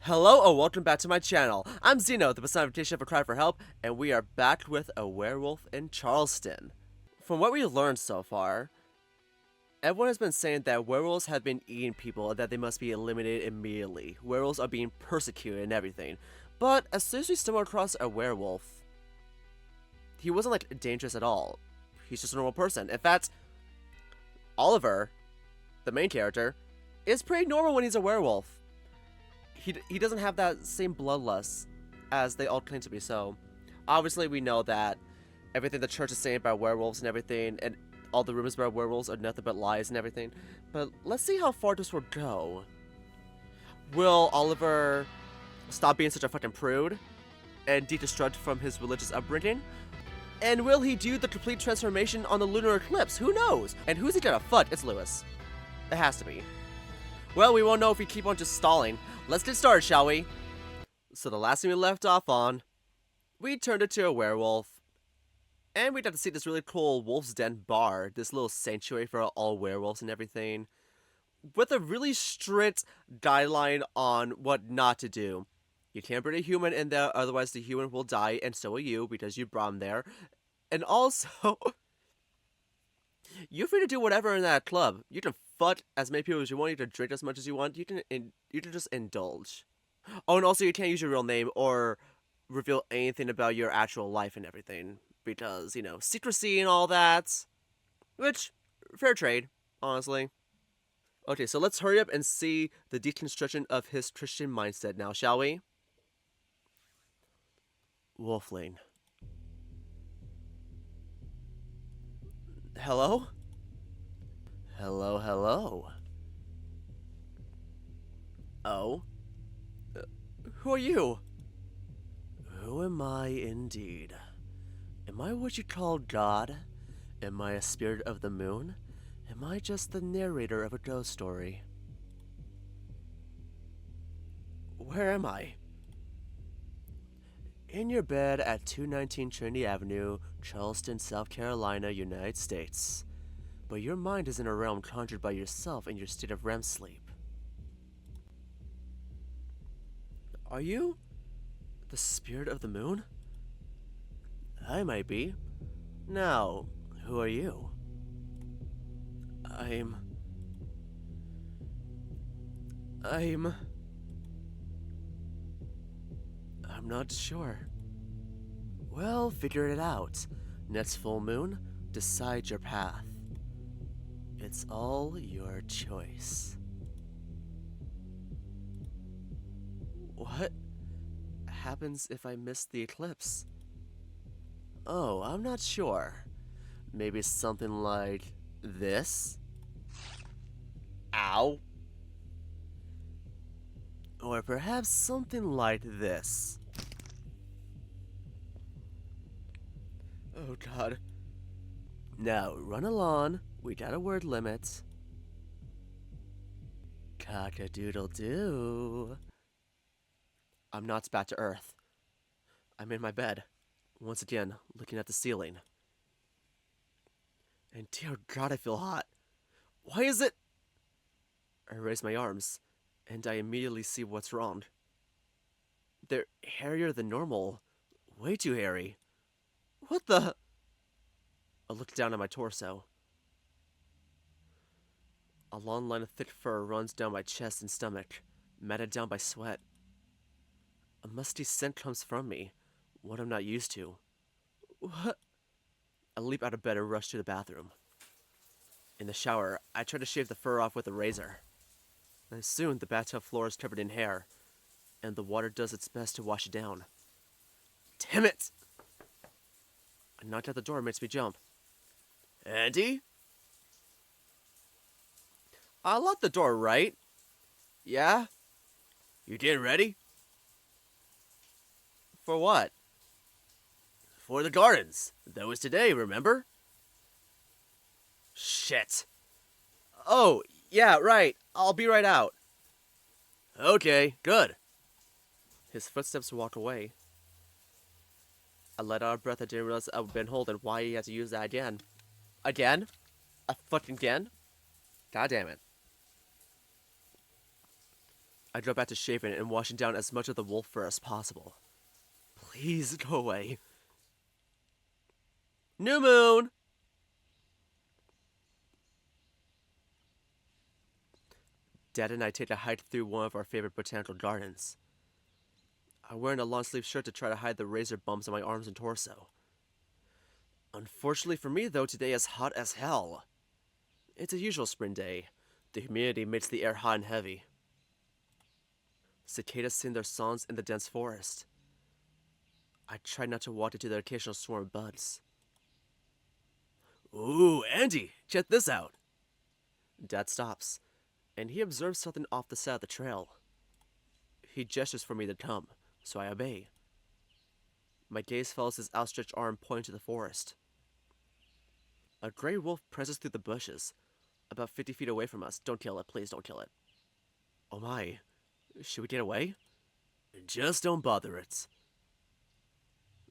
Hello and welcome back to my channel. I'm Xeno, the personification of a cry for help, and we are back with a werewolf in Charleston. From what we've learned so far, everyone has been saying that werewolves have been eating people and that they must be eliminated immediately. Werewolves are being persecuted and everything. But as soon as we stumble across a werewolf, he wasn't like dangerous at all. He's just a normal person. In fact, Oliver, the main character, is pretty normal when he's a werewolf. He doesn't have that same bloodlust as they all claim to be. So obviously we know that everything the church is saying about werewolves and everything, and all the rumors about werewolves are nothing but lies and everything. But let's see how far this will go. Will Oliver stop being such a fucking prude and deconstruct from his religious upbringing? And will he do the complete transformation on the lunar eclipse? Who knows? And who's he gonna fuck? It's Lewis. It has to be. Well, we won't know if we keep on just stalling. Let's get started, shall we? So the last thing we left off on, we turned into a werewolf. And we got to see this really cool Wolf's Den bar, this little sanctuary for all werewolves and everything, with a really strict guideline on what not to do. You can't bring a human in there, otherwise the human will die, and so will you, because you brought him there. And also, you're free to do whatever in that club. You can fuck as many people as you want, you can drink as much as you want, you can just indulge. Oh, and also you can't use your real name or reveal anything about your actual life and everything, because, you know, secrecy and all that. Which, fair trade, honestly. Okay, so let's hurry up and see the deconstruction of his Christian mindset now, shall we? Wolfling. Hello? Hello, hello. Oh? Who are you? Who am I indeed? Am I what you call God? Am I a spirit of the moon? Am I just the narrator of a ghost story? Where am I? In your bed at 219 Trinity Avenue, Charleston, South Carolina, United States. But your mind is in a realm conjured by yourself in your state of REM sleep. Are you the spirit of the moon? I might be. Now, who are you? I'm not sure. Well, figure it out. Next full moon, decide your path. It's all your choice. What happens if I miss the eclipse? Oh, I'm not sure. Maybe something like this? Ow. Or perhaps something like this. Oh god. Now, run along. We got a word limit. Cock-a-doodle-doo. I'm not back to Earth. I'm in my bed, once again, looking at the ceiling. And dear god, I feel hot. Why is it? I raise my arms, and I immediately see what's wrong. They're hairier than normal. Way too hairy. What the? I look down at my torso. A long line of thick fur runs down my chest and stomach, matted down by sweat. A musty scent comes from me, one I'm not used to. What? I leap out of bed and rush to the bathroom. In the shower, I try to shave the fur off with a razor. And soon the bathtub floor is covered in hair, and the water does its best to wash it down. Damn it! A knock at the door makes me jump. Andy? I locked the door, right? Yeah? You getting ready? For what? For the gardens. That was today, remember? Shit. Oh, yeah, right. I'll be right out. Okay, good. His footsteps walk away. I let out a breath. I didn't realize I'd been holding why he had to use that again. Again? A fucking again? God damn it. I go back to shaving and washing down as much of the wolf fur as possible. Please go away. New moon! Dad and I take a hike through one of our favorite botanical gardens. I'm wearing a long-sleeve shirt to try to hide the razor bumps on my arms and torso. Unfortunately for me, though, today is hot as hell. It's a usual spring day. The humidity makes the air hot and heavy. Cicadas sing their songs in the dense forest. I try not to walk into the occasional swarm of bugs. Ooh, Andy, check this out. Dad stops, and he observes something off the side of the trail. He gestures for me to come, so I obey. My gaze follows his outstretched arm pointing to the forest. A gray wolf presses through the bushes, about 50 feet away from us. Don't kill it, please don't kill it. Oh my, should we get away? Just don't bother it.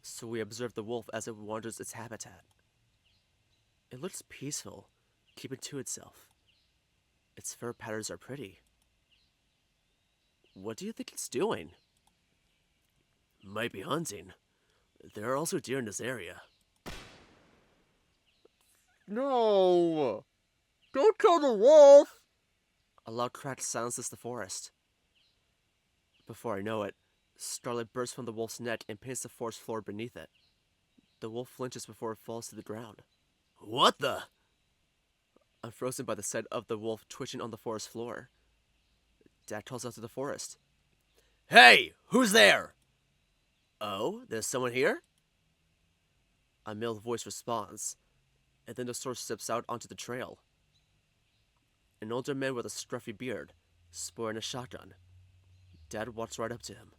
So we observe the wolf as it wanders its habitat. It looks peaceful, keeping to itself. Its fur patterns are pretty. What do you think it's doing? Might be hunting. There are also deer in this area. No! Don't kill the wolf! A loud crack silences the forest. Before I know it, starlight bursts from the wolf's neck and paints the forest floor beneath it. The wolf flinches before it falls to the ground. What the? I'm frozen by the sight of the wolf twitching on the forest floor. Dad calls out to the forest. Hey, who's there? Oh, there's someone here? A male voice responds, and then the source steps out onto the trail. An older man with a scruffy beard, sporting a shotgun. Dad walks right up to him.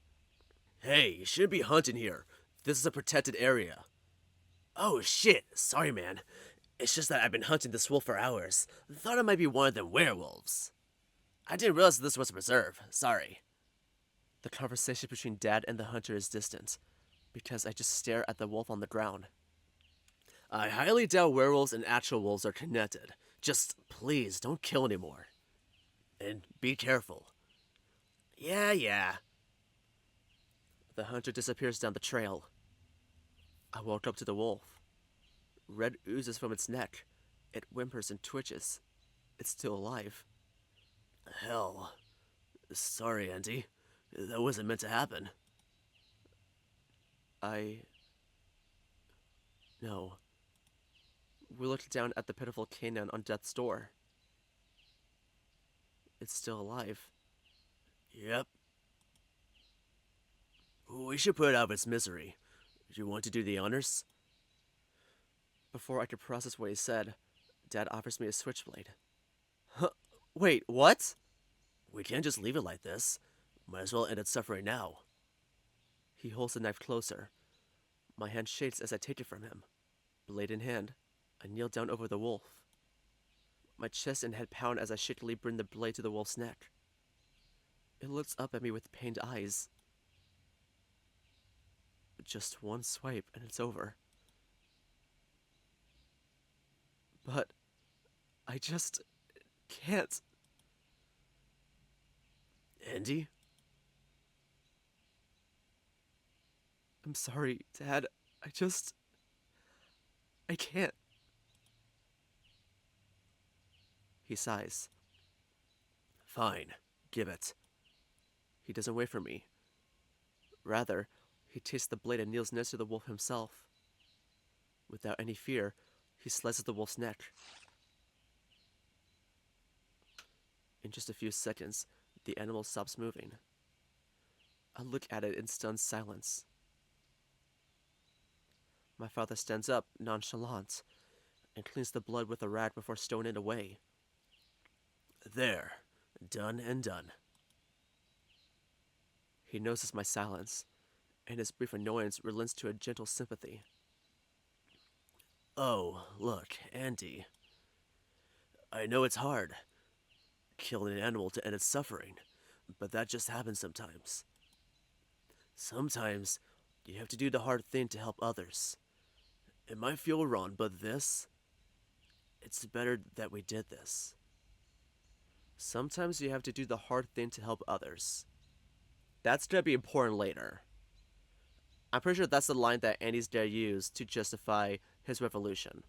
Hey, you shouldn't be hunting here. This is a protected area. Oh shit, sorry man. It's just that I've been hunting this wolf for hours. Thought it might be one of them werewolves. I didn't realize this was a preserve. Sorry. The conversation between Dad and the hunter is distant, because I just stare at the wolf on the ground. I highly doubt werewolves and actual wolves are connected. Just, please, don't kill anymore. And be careful. Yeah. The hunter disappears down the trail. I walk up to the wolf. Red oozes from its neck. It whimpers and twitches. It's still alive. Hell. Sorry, Andy. That wasn't meant to happen. No. We looked down at the pitiful canine on death's door. It's still alive. Yep. We should put it out of its misery. Do you want to do the honors? Before I could process what he said, Dad offers me a switchblade. Huh? Wait, what? We can't just leave it like this. Might as well end its suffering now. He holds the knife closer. My hand shakes as I take it from him. Blade in hand, I kneel down over the wolf. My chest and head pound as I shakily bring the blade to the wolf's neck. It looks up at me with pained eyes. Just one swipe and it's over. But I just can't. Andy? I'm sorry, Dad. I can't. He sighs. Fine, give it. He doesn't wait for me. Rather, he takes the blade and kneels next to the wolf himself. Without any fear, he slices the wolf's neck. In just a few seconds, the animal stops moving. I look at it in stunned silence. My father stands up, nonchalant, and cleans the blood with a rag before stowing it away. There, done and done. He notices my silence, and his brief annoyance relents to a gentle sympathy. Oh, look, Andy. I know it's hard, killing an animal to end its suffering, but that just happens sometimes. Sometimes, you have to do the hard thing to help others. It might feel wrong, but it's better that we did this. Sometimes you have to do the hard thing to help others. That's gonna be important later. I'm pretty sure that's the line that Andy's dad used to justify his revolution.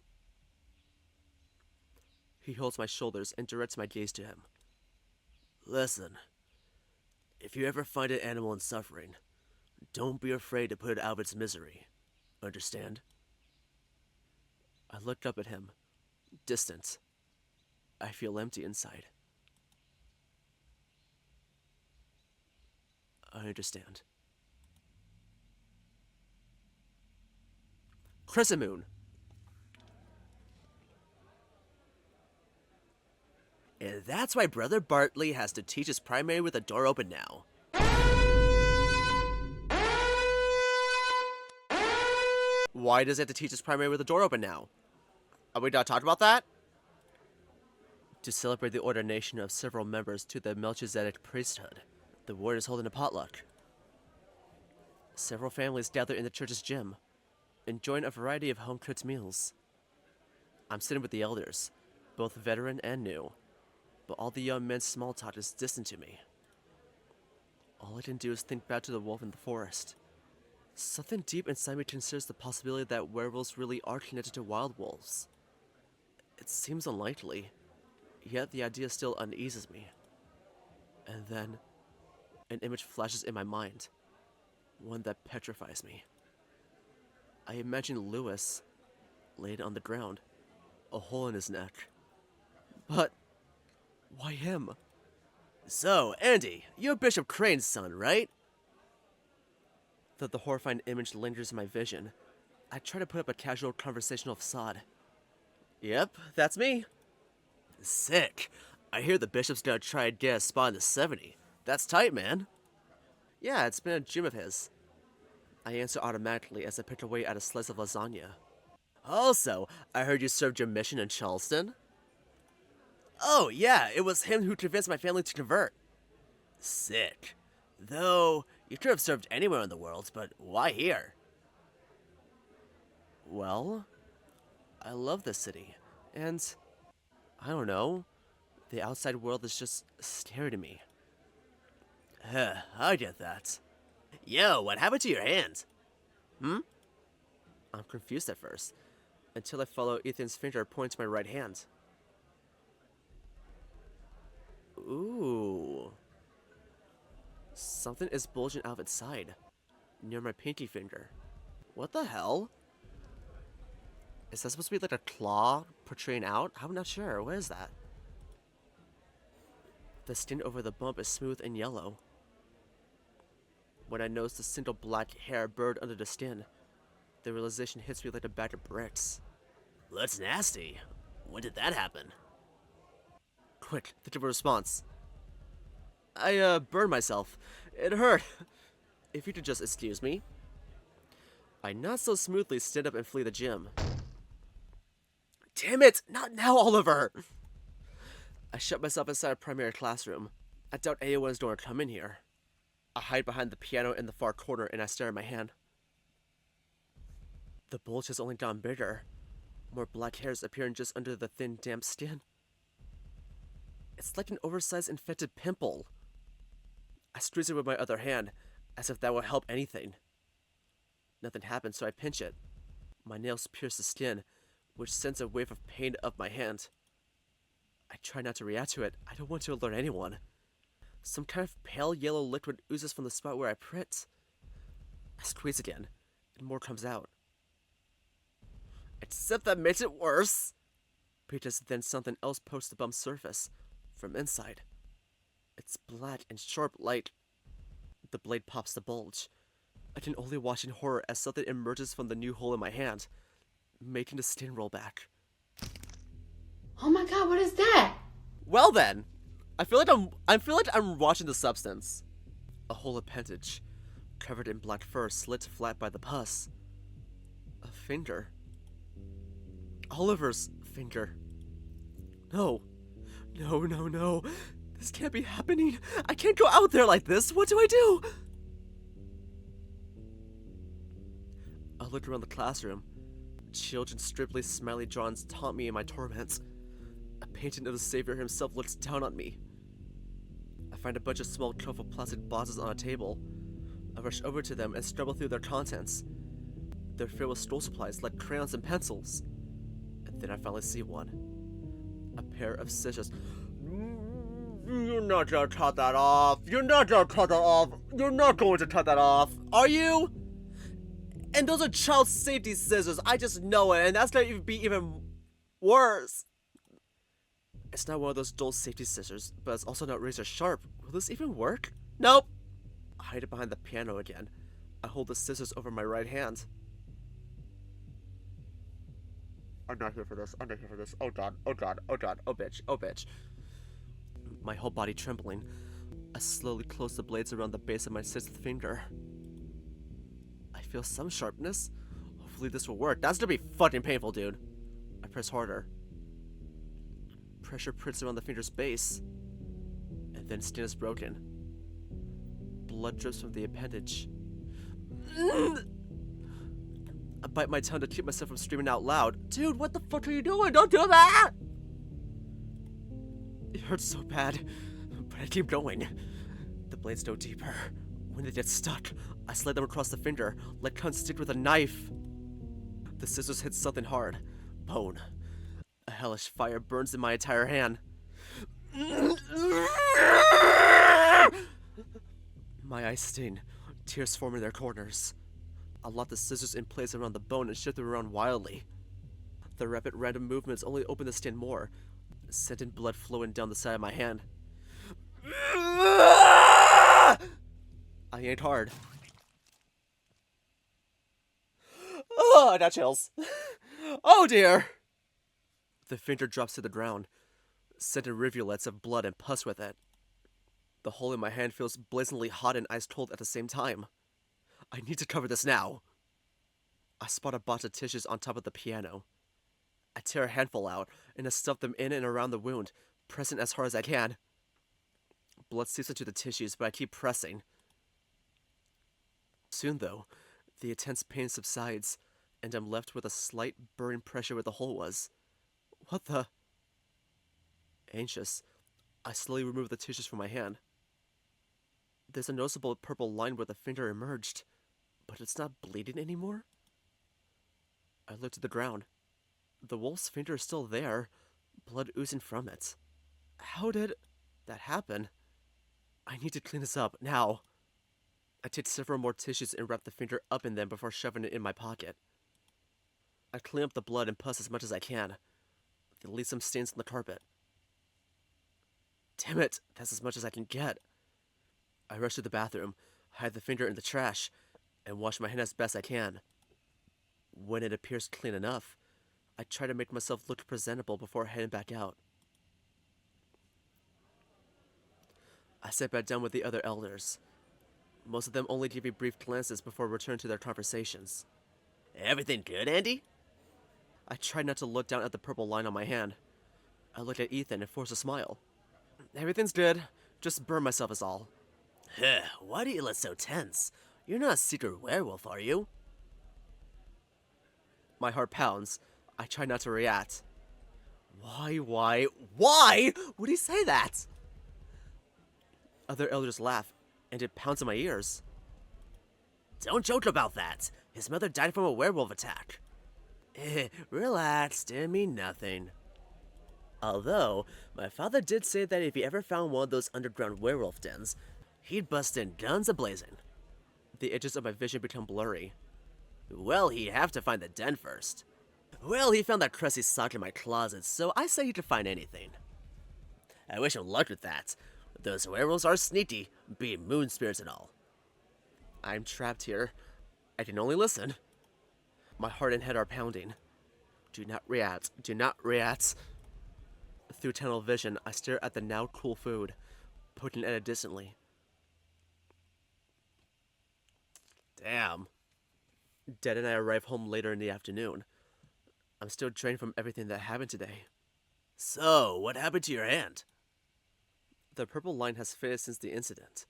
He holds my shoulders and directs my gaze to him. Listen, if you ever find an animal in suffering, don't be afraid to put it out of its misery. Understand? I look up at him, distant. I feel empty inside. I understand. Crescent moon. And that's why Brother Bartley has to teach his primary with the door open now. Why does he have to teach his primary with the door open now? Are we not talking about that? To celebrate the ordination of several members to the Melchizedek priesthood, the ward is holding a potluck. Several families gather in the church's gym, enjoying a variety of home-cooked meals. I'm sitting with the elders, both veteran and new, but all the young men's small talk is distant to me. All I can do is think back to the wolf in the forest. Something deep inside me considers the possibility that werewolves really are connected to wild wolves. It seems unlikely, yet the idea still uneases me. And then, an image flashes in my mind, one that petrifies me. I imagine Lewis, laid on the ground, a hole in his neck. But, why him? So, Andy, you're Bishop Crane's son, right? Though the horrifying image lingers in my vision, I try to put up a casual conversational facade. Yep, that's me. Sick. I hear the bishop's gonna try and get a spot in the 70. That's tight, man. Yeah, it's been a dream of his. I answer automatically as I pick away at a slice of lasagna. Also, I heard you served your mission in Charleston? Oh, yeah, it was him who convinced my family to convert. Sick. Though, you could have served anywhere in the world, but why here? Well, I love this city, and I don't know, the outside world is just staring at me. I get that. Yo, what happened to your hand? I'm confused at first, until I follow Ethan's finger pointing to my right hand. Ooh. Something is bulging out of its side, near my pinky finger. What the hell? Is that supposed to be like a claw portraying out? I'm not sure. What is that? The skin over the bump is smooth and yellow. When I notice the single black hair buried under the skin, the realization hits me like a bag of bricks. That's nasty. When did that happen? Quick, think of a response. I burned myself. It hurt. If you could just excuse me. I not so smoothly stand up and flee the gym. Damn it! Not now, Oliver! I shut myself inside a primary classroom. I doubt anyone is going to come in here. I hide behind the piano in the far corner and I stare at my hand. The bulge has only gotten bigger. More black hairs appearing just under the thin, damp skin. It's like an oversized infected pimple. I squeeze it with my other hand, as if that would help anything. Nothing happens, so I pinch it. My nails pierce the skin, which sends a wave of pain up my hand. I try not to react to it. I don't want to alert anyone. Some kind of pale yellow liquid oozes from the spot where I pricked. I squeeze again, and more comes out. Except that makes it worse, because then something else pokes the bump's surface, from inside. It's black and sharp like... The blade pops the bulge. I can only watch in horror as something emerges from the new hole in my hand, making the skin roll back. Oh my god, what is that? Well then, I feel like I'm watching The Substance. A whole appendage, covered in black fur, slit flat by the pus. A finger. Oliver's finger. No. No, no, no. This can't be happening. I can't go out there like this. What do I do? I look around the classroom. Children's striply smiley drawings taunt me in my torments. A painting of the Savior himself looks down on me. find a bunch of small colorful plastic boxes on a table. I rush over to them and stumble through their contents. They're filled with school supplies like crayons and pencils. And then I finally see one. A pair of scissors. You're not gonna cut that off. You're not gonna cut that off. You're not going to cut that off. Are you? And those are child safety scissors. I just know it. And that's gonna be even worse. It's not one of those dull safety scissors, but it's also not razor sharp. Will this even work? Nope. I hide it behind the piano again. I hold the scissors over my right hand. I'm not here for this. I'm not here for this. Oh god. Oh god. Oh god. Oh bitch. Oh bitch. My whole body trembling. I slowly close the blades around the base of my sixth finger. I feel some sharpness. Hopefully this will work. That's gonna be fucking painful, dude. I press harder. Pressure prints around the finger's base. And then skin is broken. Blood drips from the appendage. I bite my tongue to keep myself from screaming out loud. Dude, what the fuck are you doing? Don't do that! It hurts so bad, but I keep going. The blades go deeper. When they get stuck, I slide them across the finger, like cunt stick with a knife. The scissors hit something hard. Bone. A hellish fire burns in my entire hand. My eyes sting. Tears form in their corners. I lock the scissors in place around the bone and shift them around wildly. The rapid random movements only open the skin more, sending blood flowing down the side of my hand. I yanked hard. Oh, I got chills. Oh dear! The finger drops to the ground, sending rivulets of blood and pus with it. The hole in my hand feels blazingly hot and ice cold at the same time. I need to cover this now. I spot a box of tissues on top of the piano. I tear a handful out and I stuff them in and around the wound, pressing as hard as I can. Blood seeps into the tissues, but I keep pressing. Soon, though, the intense pain subsides, and I'm left with a slight burning pressure where the hole was. What the? Anxious, I slowly remove the tissues from my hand. There's a noticeable purple line where the finger emerged, but it's not bleeding anymore. I look to the ground. The wolf's finger is still there, blood oozing from it. How did that happen? I need to clean this up, now. I take several more tissues and wrap the finger up in them before shoving it in my pocket. I clean up the blood and pus as much as I can. They leave some stains on the carpet. Damn it, that's as much as I can get. I rush to the bathroom, hide the finger in the trash, and wash my hand as best I can. When it appears clean enough, I try to make myself look presentable before heading back out. I sit back down with the other elders. Most of them only give me brief glances before returning to their conversations. Everything good, Andy? I try not to look down at the purple line on my hand. I look at Ethan and force a smile. Everything's good. Just burn myself is all. Why do you look so tense? You're not a secret werewolf, are you? My heart pounds. I try not to react. Why would he say that? Other elders laugh, and it pounds in my ears. Don't joke about that. His mother died from a werewolf attack. Relax, didn't mean nothing. Although, my father did say that if he ever found one of those underground werewolf dens, he'd bust in guns a-blazing. The edges of my vision become blurry. Well, he'd have to find the den first. Well, he found that crusty sock in my closet, so I say he could find anything. I wish him luck with that. Those werewolves are sneaky, being moon spirits and all. I'm trapped here. I can only listen. My heart and head are pounding. Do not react. Do not react. Through tunnel vision, I stare at the now cool food, poking at it distantly. Damn. Dad and I arrive home later in the afternoon. I'm still drained from everything that happened today. So, what happened to your hand? The purple line has faded since the incident,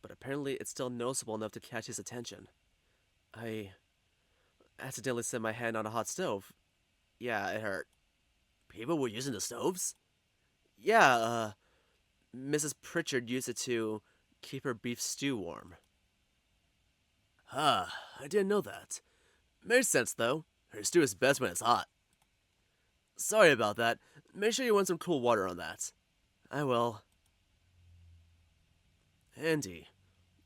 but apparently it's still noticeable enough to catch his attention. I accidentally set my hand on a hot stove. Yeah, it hurt. People were using the stoves? Yeah, Mrs. Pritchard used it to keep her beef stew warm. Ah, I didn't know that. Makes sense, though. Her stew is best when it's hot. Sorry about that. Make sure you want some cool water on that. I will. Andy,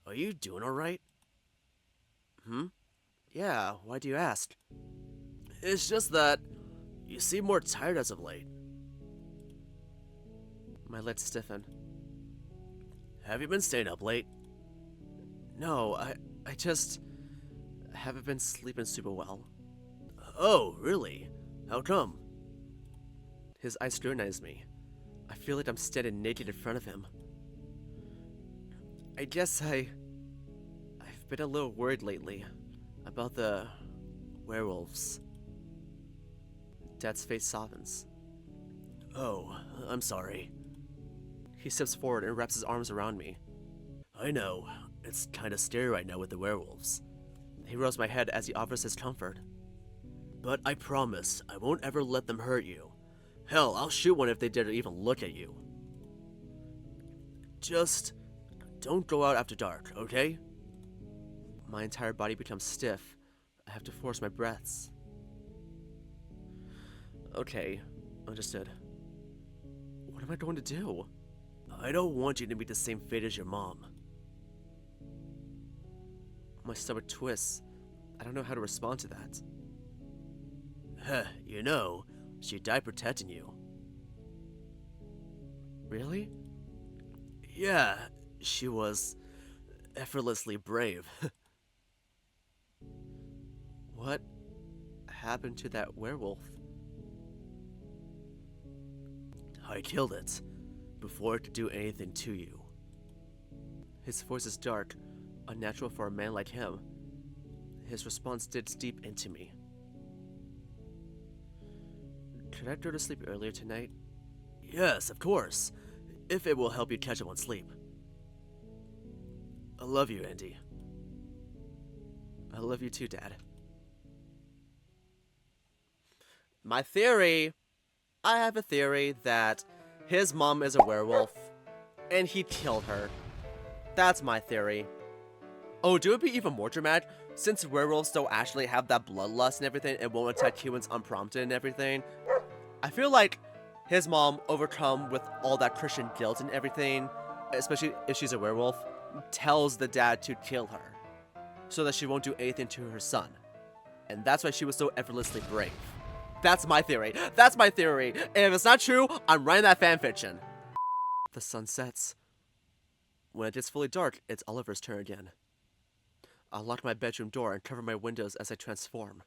are you doing alright? Yeah, why do you ask? It's just that you seem more tired as of late. My lids stiffen. Have you been staying up late? No, I just haven't been sleeping super well. Oh, really? How come? His eyes scrutinize me. I feel like I'm standing naked in front of him. I guess I've been a little worried lately about the werewolves. Dad's face softens. Oh, I'm sorry. He steps forward and wraps his arms around me. I know, it's kinda scary right now with the werewolves. He rubs my head as he offers his comfort. But I promise, I won't ever let them hurt you. Hell, I'll shoot one if they dare to even look at you. Just don't go out after dark, okay? My entire body becomes stiff. I have to force my breaths. Okay, understood. What am I going to do? I don't want you to meet the same fate as your mom. My stomach twists. I don't know how to respond to that. You know, she died protecting you. Really? Yeah, she was effortlessly brave. What happened to that werewolf? I killed it before it could do anything to you. His voice is dark, unnatural for a man like him. His response digs deep into me. Could I go to sleep earlier tonight? Yes, of course, if it will help you catch up on sleep. I love you, Andy. I love you too, Dad. My theory. I have a theory that his mom is a werewolf, and he killed her. That's my theory. Oh, do it be even more dramatic? Since werewolves don't actually have that bloodlust and everything, and won't attack humans unprompted and everything, I feel like his mom, overcome with all that Christian guilt and everything, especially if she's a werewolf, tells the dad to kill her, so that she won't do anything to her son. And that's why she was so effortlessly brave. That's my theory. That's my theory. And if it's not true, I'm writing that fanfiction. The sun sets. When it gets fully dark, it's Oliver's turn again. I lock my bedroom door and cover my windows as I transform.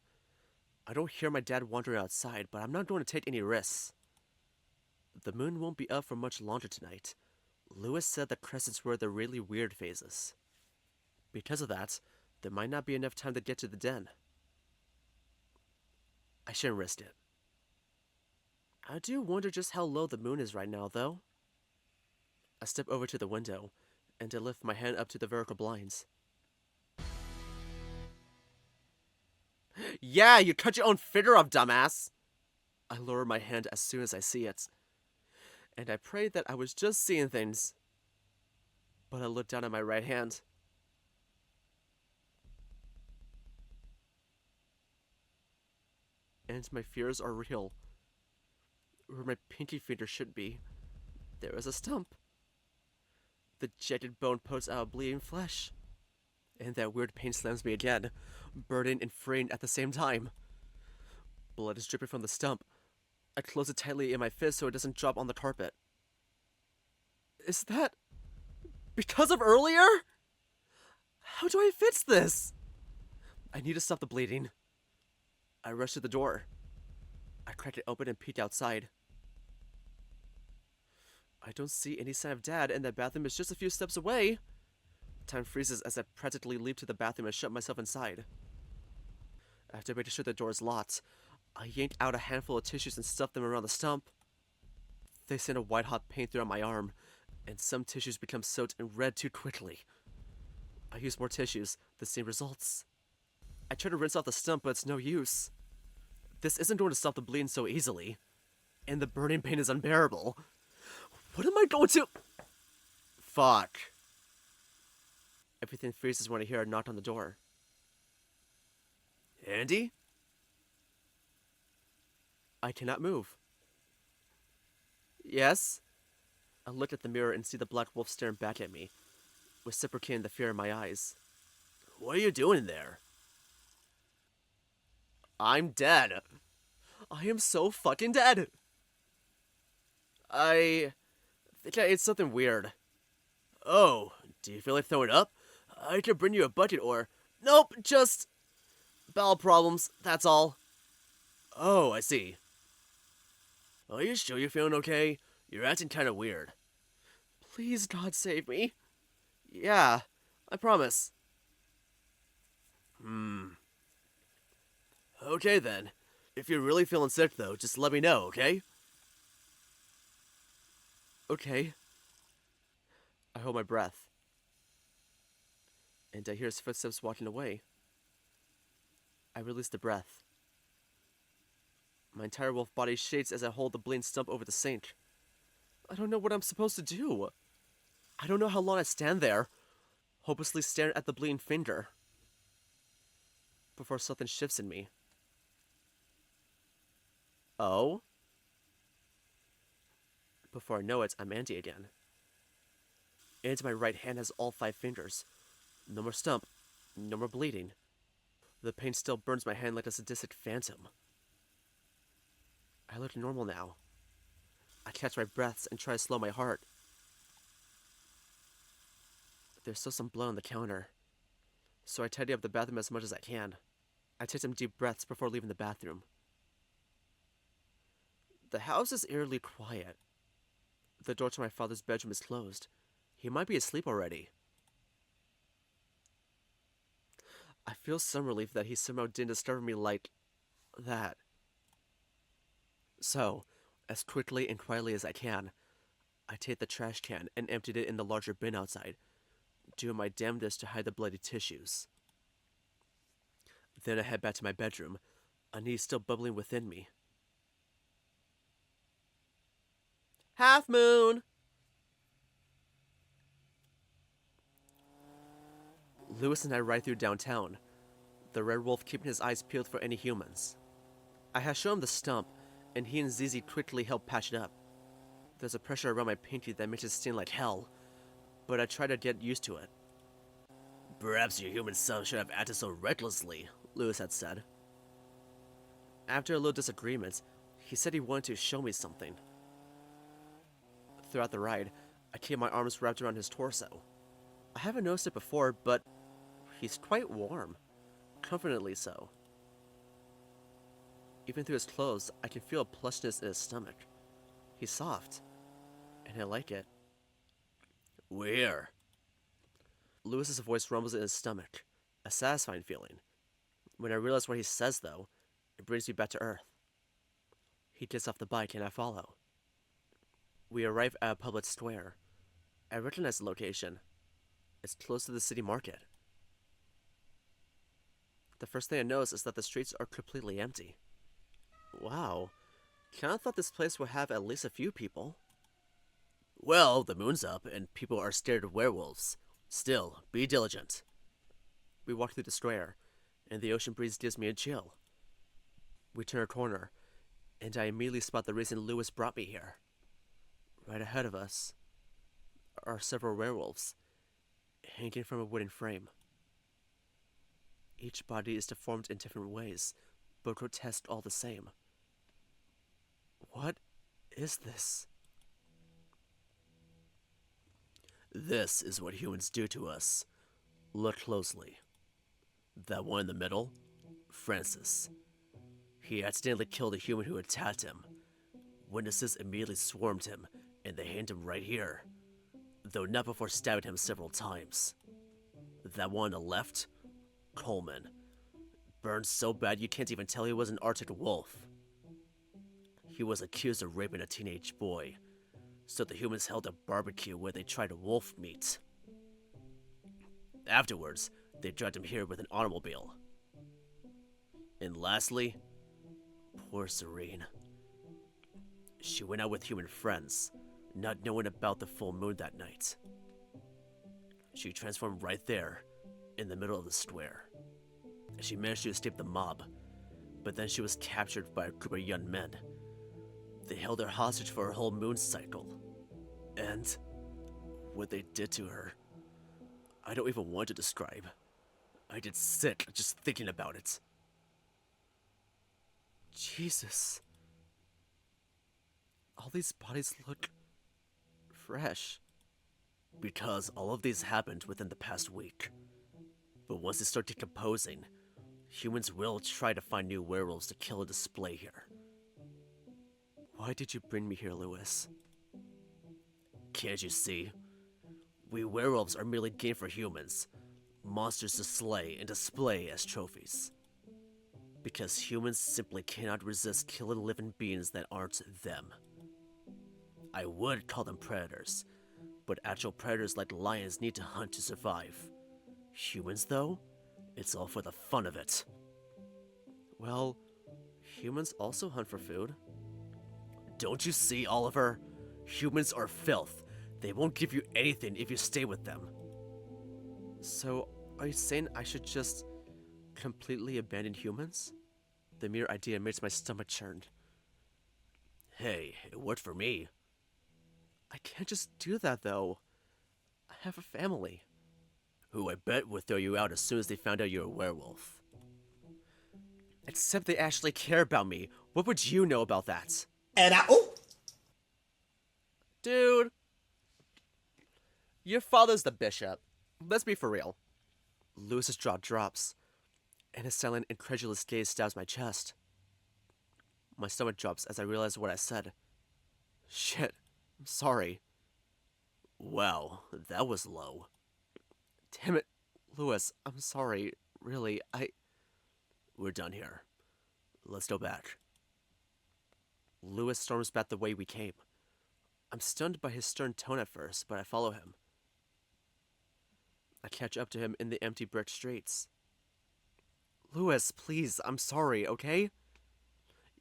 I don't hear my dad wandering outside, but I'm not going to take any risks. The moon won't be up for much longer tonight. Lewis said the crescents were the really weird phases. Because of that, there might not be enough time to get to the den. I shouldn't risk it. I do wonder just how low the moon is right now, though. I step over to the window, and I lift my hand up to the vertical blinds. Yeah, you cut your own figure off, dumbass! I lower my hand as soon as I see it. And I prayed that I was just seeing things. But I look down at my right hand. And my fears are real. Where my pinky finger should be, there is a stump. The jagged bone pokes out bleeding flesh. And that weird pain slams me again, burning and freeing at the same time. Blood is dripping from the stump. I close it tightly in my fist so it doesn't drop on the carpet. Is that because of earlier? How do I fix this? I need to stop the bleeding. I rush to the door. I crack it open and peek outside. I don't see any sign of Dad, and the bathroom is just a few steps away. Time freezes as I practically leap to the bathroom and shut myself inside. After making sure the door is locked, I yank out a handful of tissues and stuff them around the stump. They send a white-hot pain throughout my arm, and some tissues become soaked and red too quickly. I use more tissues, the same results. I try to rinse off the stump, but it's no use. This isn't going to stop the bleeding so easily, and the burning pain is unbearable. What am I going to... Fuck. Everything freezes when I hear a knock on the door. Andy? I cannot move. Yes? I look at the mirror and see the black wolf staring back at me, reciprocating the fear in my eyes. What are you doing there? I'm dead. I am so fucking dead. I think I ate something weird. Oh, do you feel like throwing up? I could bring you a bucket or... Nope, just... bowel problems, that's all. Oh, I see. Are you sure you're feeling okay? You're acting kind of weird. Please, God, save me. Yeah, I promise. Okay then. If you're really feeling sick though, just let me know, okay? Okay. I hold my breath. And I hear his footsteps walking away. I release the breath. My entire wolf body shakes as I hold the bleeding stump over the sink. I don't know what I'm supposed to do. I don't know how long I stand there, hopelessly staring at the bleeding finger, before something shifts in me. Oh? Before I know it, I'm Andy again. And my right hand has all 5 fingers. No more stump. No more bleeding. The pain still burns my hand like a sadistic phantom. I look normal now. I catch my breaths and try to slow my heart. There's still some blood on the counter, so I tidy up the bathroom as much as I can. I take some deep breaths before leaving the bathroom. The house is eerily quiet. The door to my father's bedroom is closed. He might be asleep already. I feel some relief that he somehow didn't disturb me like that. So, as quickly and quietly as I can, I take the trash can and emptied it in the larger bin outside, doing my damnedest to hide the bloody tissues. Then I head back to my bedroom, a need still bubbling within me. Half moon! Lewis and I ride through downtown, the red wolf keeping his eyes peeled for any humans. I have shown him the stump, and he and Zizi quickly help patch it up. There's a pressure around my pinky that makes it sting like hell, but I try to get used to it. Perhaps your human son should have acted so recklessly, Lewis had said. After a little disagreement, he said he wanted to show me something. Throughout the ride, I keep my arms wrapped around his torso. I haven't noticed it before, but he's quite warm, comfortingly so. Even through his clothes, I can feel a plushness in his stomach. He's soft, and I like it. We're here. Lewis's voice rumbles in his stomach, a satisfying feeling. When I realize what he says, though, it brings me back to Earth. He gets off the bike and I follow. We arrive at a public square. I recognize the location. It's close to the city market. The first thing I notice is that the streets are completely empty. Wow, kinda thought this place would have at least a few people. Well, the moon's up and people are scared of werewolves. Still, be diligent. We walk through the square, and the ocean breeze gives me a chill. We turn a corner, and I immediately spot the reason Lewis brought me here. Right ahead of us are several werewolves, hanging from a wooden frame. Each body is deformed in different ways, but grotesque all the same. What is this? This is what humans do to us. Look closely. That one in the middle? Francis. He accidentally killed a human who attacked him. Witnesses immediately swarmed him, and they hanged him right here, though not before stabbing him several times. That one on the left? Coleman. Burned so bad you can't even tell he was an Arctic wolf. He was accused of raping a teenage boy, so the humans held a barbecue where they tried wolf meat. Afterwards, they dragged him here with an automobile. And lastly, poor Serene. She went out with human friends, not knowing about the full moon that night. She transformed right there, in the middle of the square. And she managed to escape the mob, but then she was captured by a group of young men. They held her hostage for a whole moon cycle. And what they did to her, I don't even want to describe. I get sick just thinking about it. Jesus. All these bodies look fresh. Because all of these happened within the past week. But once they start decomposing, humans will try to find new werewolves to kill and display here. Why did you bring me here, Lewis? Can't you see? We werewolves are merely game for humans. Monsters to slay and display as trophies. Because humans simply cannot resist killing living beings that aren't them. I would call them predators, but actual predators like lions need to hunt to survive. Humans, though? It's all for the fun of it. Well, humans also hunt for food. Don't you see, Oliver? Humans are filth. They won't give you anything if you stay with them. So, are you saying I should just completely abandon humans? The mere idea makes my stomach churn. Hey, it worked for me. I can't just do that, though. I have a family. Who I bet would throw you out as soon as they found out you're a werewolf. Except they actually care about me. What would you know about that? AWOO! Dude. Your father's the bishop. Let's be for real. Lewis's jaw drops, and his silent, incredulous gaze stabs my chest. My stomach drops as I realize what I said. Shit, I'm sorry. Wow, that was low. Damn it, Lewis, I'm sorry. Really, We're done here. Let's go back. Lewis storms back the way we came. I'm stunned by his stern tone at first, but I follow him. I catch up to him in the empty brick streets. Lewis, please, I'm sorry, okay?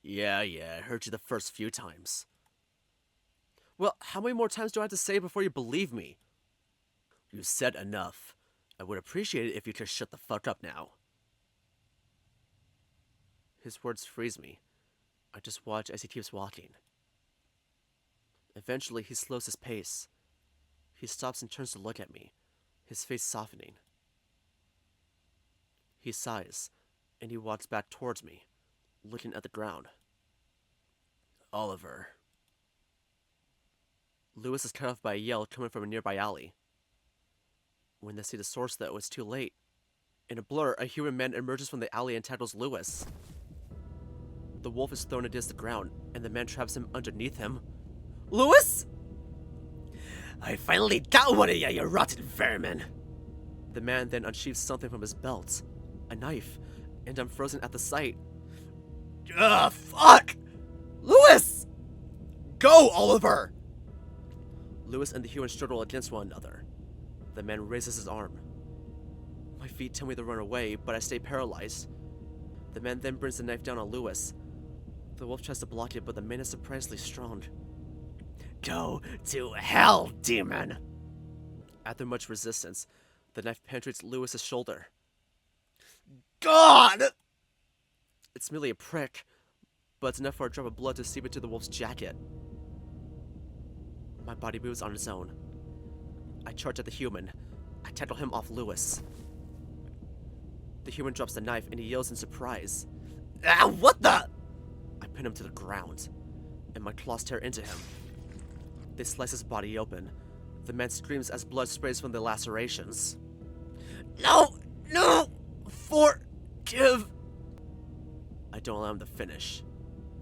Yeah, I heard you the first few times. Well, how many more times do I have to say before you believe me? You said enough. I would appreciate it if you could shut the fuck up now. His words freeze me. I just watch as he keeps walking. Eventually, he slows his pace. He stops and turns to look at me, his face softening. He sighs, and he walks back towards me, looking at the ground. Oliver. Lewis is cut off by a yell coming from a nearby alley. When they see the source, though, it's too late. In a blur, a human man emerges from the alley and tackles Lewis. The wolf is thrown against the ground, and the man traps him underneath him. Lewis? I finally got one of you, you rotten vermin! The man then unsheathes something from his belt. A knife, and I'm frozen at the sight. Ugh, fuck! Lewis! Go, Oliver! Lewis and the human struggle against one another. The man raises his arm. My feet tell me to run away, but I stay paralyzed. The man then brings the knife down on Lewis. The wolf tries to block it, but the man is surprisingly strong. Go to hell, demon! After much resistance, the knife penetrates Lewis's shoulder. God! It's merely a prick, but it's enough for a drop of blood to seep into the wolf's jacket. My body moves on its own. I charge at the human. I tackle him off Lewis. The human drops the knife and he yells in surprise. Ah, what the? I pin him to the ground, and my claws tear into him. They slice his body open. The man screams as blood sprays from the lacerations. No! Forgive! I don't allow him to finish.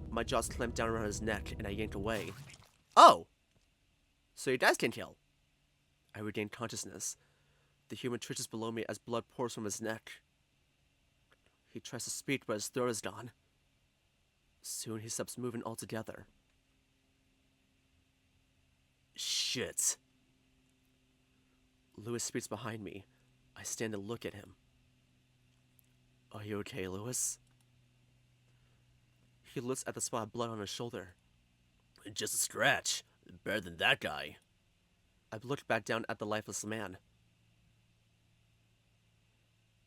My jaws clamp down around his neck and I yank away. Oh! So you guys can kill. I regain consciousness. The human twitches below me as blood pours from his neck. He tries to speak, but his throat is gone. Soon he stops moving altogether. Shit. Lewis speaks behind me. I stand and look at him. Are you okay, Lewis? He looks at the spot of blood on his shoulder. Just a scratch. Better than that guy. I looked back down at the lifeless man.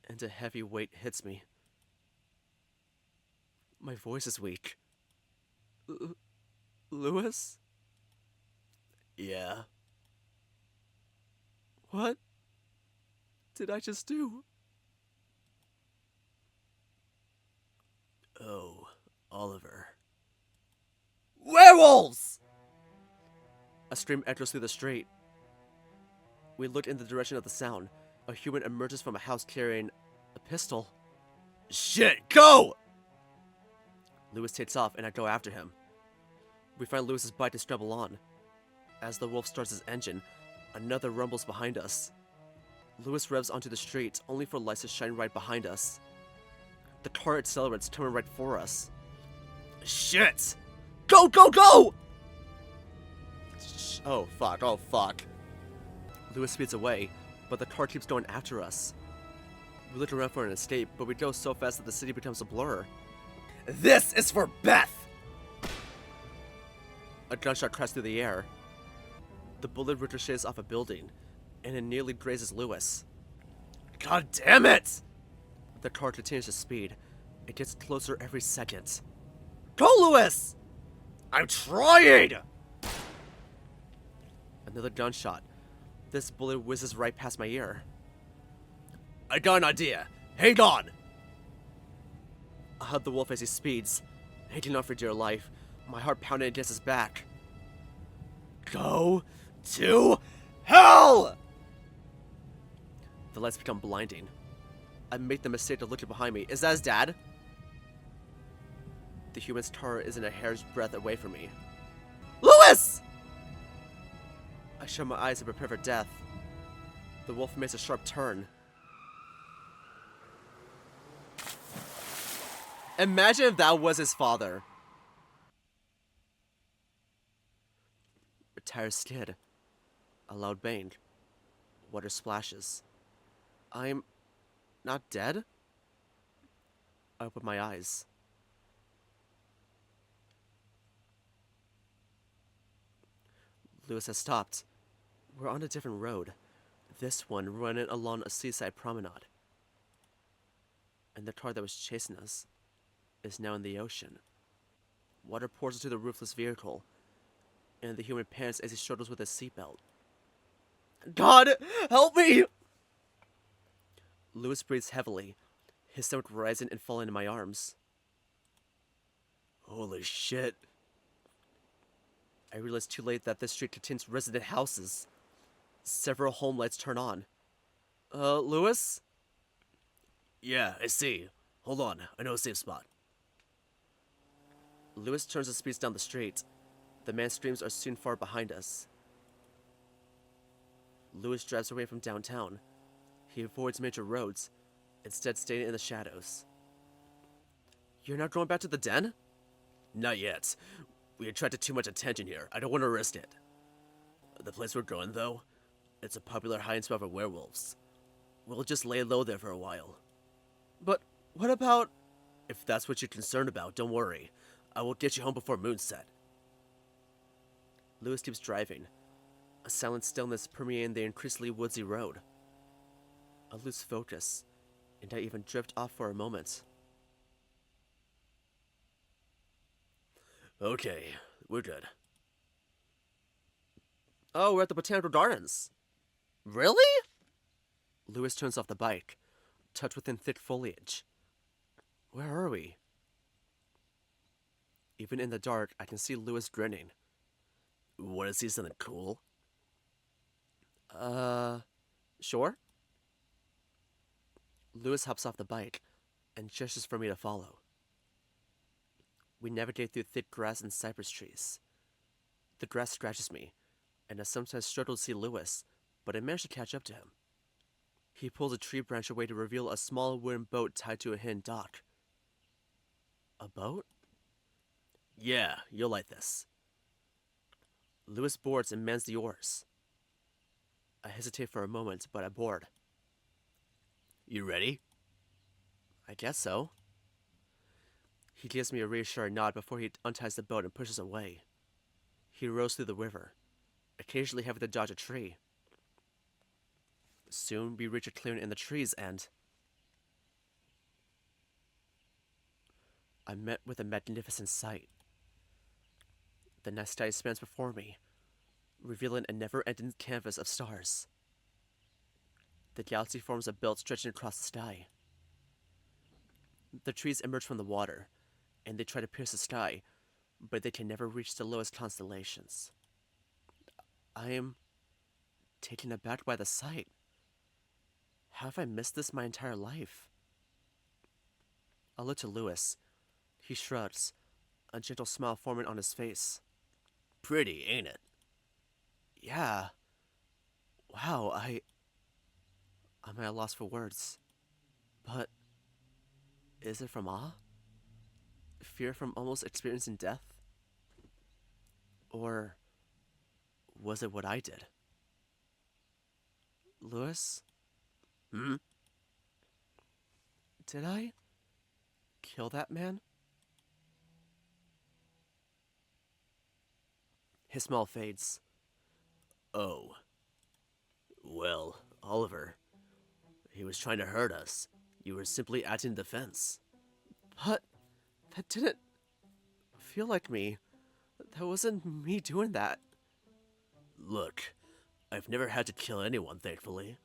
and a heavy weight hits me. My voice is weak. Lewis? Yeah. What did I just do? Oh, Oliver. Werewolves! A scream echoes through the street. We look in the direction of the sound. A human emerges from a house carrying a pistol. Shit, go! Lewis takes off and I go after him. We find Lewis's bike to stumble on. As the wolf starts his engine, another rumbles behind us. Lewis revs onto the street, only for lights to shine right behind us. The car accelerates, coming right for us. Shit! Go, go, go! Oh fuck, oh fuck. Lewis speeds away, but the car keeps going after us. We look around for an escape, but we go so fast that the city becomes a blur. This is for Beth! A gunshot crashes through the air. The bullet ricochets off a building, and it nearly grazes Lewis. God damn it! The car continues to speed. It gets closer every second. Go, Lewis! I'm trying! Another gunshot. This bullet whizzes right past my ear. I got an idea. Hang on! I hug the wolf as he speeds, hanging on for dear life, my heart pounding against his back. Go to hell! The lights become blinding. I make the mistake of looking behind me. Is that his dad? The human's car isn't a hair's breadth away from me. Lewis! I shut my eyes and prepare for death. The wolf makes a sharp turn. Imagine if that was his father. A tire skid. A loud bang. Water splashes. I'm not dead? I open my eyes. Lewis has stopped. We're on a different road. This one running along a seaside promenade. And the car that was chasing us is now in the ocean. Water pours into the roofless vehicle, and the human panics as he struggles with his seatbelt. God, help me! Lewis breathes heavily, his stomach rising and falling in my arms. Holy shit. I realize too late that this street contains resident houses. Several home lights turn on. Lewis? Yeah, I see. Hold on, I know a safe spot. Lewis turns and speeds down the street. The man's screams are soon far behind us. Lewis drives away from downtown. He avoids major roads, instead staying in the shadows. You're not going back to the den? Not yet. We attracted too much attention here. I don't want to risk it. The place we're going, though, it's a popular hiding spot for werewolves. We'll just lay low there for a while. But what about... If that's what you're concerned about, don't worry. I will get you home before moonset. Lewis keeps driving. A silent stillness permeating the increasingly woodsy road. I lose focus, and I even drift off for a moment. Okay, we're good. Oh, we're at the Botanical Gardens. Really? Lewis turns off the bike, tucked within thick foliage. Where are we? Even in the dark, I can see Lewis grinning. Want to see something cool? Sure? Lewis hops off the bike and gestures for me to follow. We navigate through thick grass and cypress trees. The grass scratches me, and I sometimes struggle to see Lewis, but I manage to catch up to him. He pulls a tree branch away to reveal a small wooden boat tied to a hidden dock. A boat? Yeah, you'll like this. Lewis boards and mans the oars. I hesitate for a moment, but I board. You ready? I guess so. He gives me a reassuring nod before he unties the boat and pushes away. He rows through the river, occasionally having to dodge a tree. Soon we reach a clearing in the trees and... I'm met with a magnificent sight. The night sky expands before me, revealing a never-ending canvas of stars. The galaxy forms a belt stretching across the sky. The trees emerge from the water, and they try to pierce the sky, but they can never reach the lowest constellations. I am taken aback by the sight. How have I missed this my entire life? I look to Lewis. He shrugs, a gentle smile forming on his face. Pretty, ain't it? Yeah. Wow, I'm at a loss for words. But is it from awe? Fear from almost experiencing death? Or was it what I did? Lewis? Hmm? Did I kill that man? His smile fades. Oh. Well, Oliver. He was trying to hurt us. You were simply acting in defense. But that didn't feel like me. That wasn't me doing that. Look, I've never had to kill anyone, thankfully.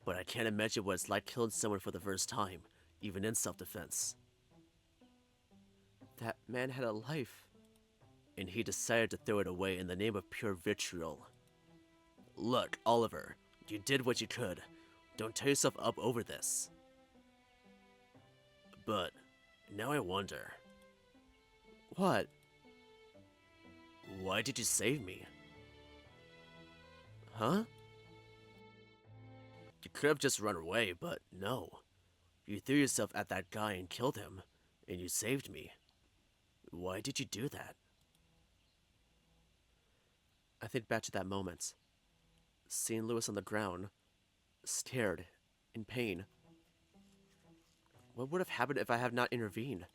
But I can't imagine what it's like killing someone for the first time, even in self-defense. That man had a life. And he decided to throw it away in the name of pure vitriol. Look, Oliver, you did what you could. Don't tear yourself up over this. But now I wonder. What? Why did you save me? Huh? You could have just run away, but no. You threw yourself at that guy and killed him, and you saved me. Why did you do that? I think back to that moment. Seeing Lewis on the ground, scared, in pain. What would have happened if I had not intervened?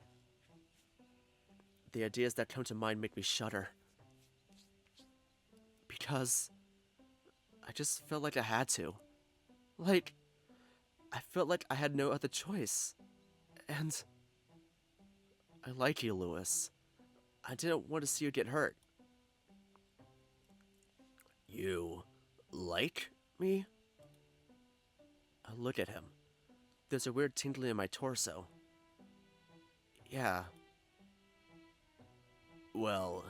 The ideas that come to mind make me shudder. Because I just felt like I had to. Like, I felt like I had no other choice. And I like you, Lewis. I didn't want to see you get hurt. You like me? I look at him. There's a weird tingling in my torso. Yeah. Well,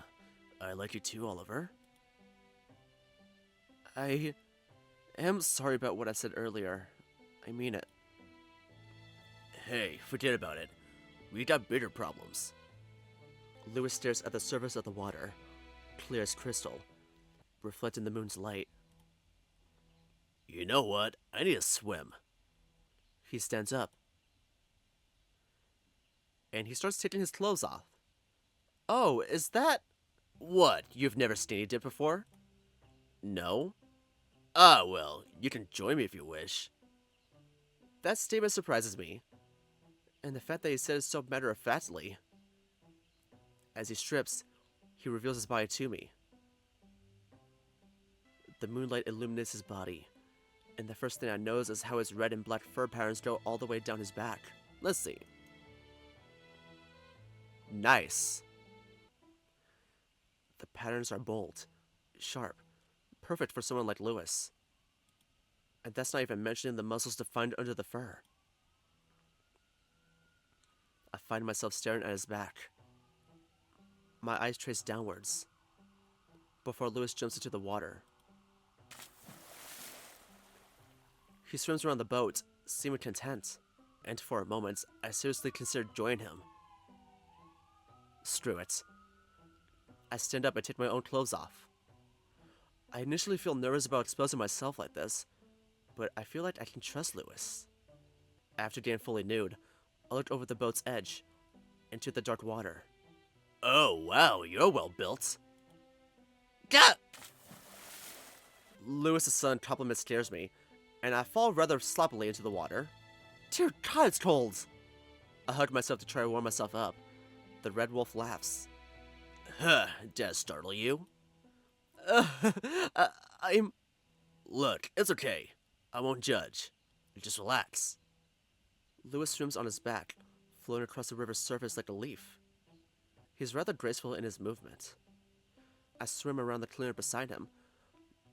I like you too, Oliver. I am sorry about what I said earlier. I mean it. Hey, forget about it. We got bigger problems. Lewis stares at the surface of the water, clear as crystal, reflecting the moon's light. You know what? I need a swim. He stands up. And he starts taking his clothes off. Oh, is that... What, you've never skinny dipped before? No? Ah, well, you can join me if you wish. That statement surprises me. And the fact that he said it so matter-of-factly. As he strips, he reveals his body to me. The moonlight illuminates his body, and the first thing I notice is how his red and black fur patterns go all the way down his back. Let's see. Nice. The patterns are bold, sharp, perfect for someone like Lewis. And that's not even mentioning the muscles defined under the fur. I find myself staring at his back. My eyes trace downwards, before Lewis jumps into the water. He swims around the boat, seeming content, and for a moment, I seriously considered joining him. Screw it. I stand up and take my own clothes off. I initially feel nervous about exposing myself like this, but I feel like I can trust Lewis. After getting fully nude, I look over the boat's edge, into the dark water. Oh, wow, you're well built. Gah! Lewis's sudden compliment scares me, and I fall rather sloppily into the water. Dear God, it's cold! I hug myself to try to warm myself up. The red wolf laughs. Huh, did I startle you? I'm... Look, it's okay. I won't judge. Just relax. Lewis swims on his back, floating across the river's surface like a leaf. He's rather graceful in his movement. I swim around the clearing beside him,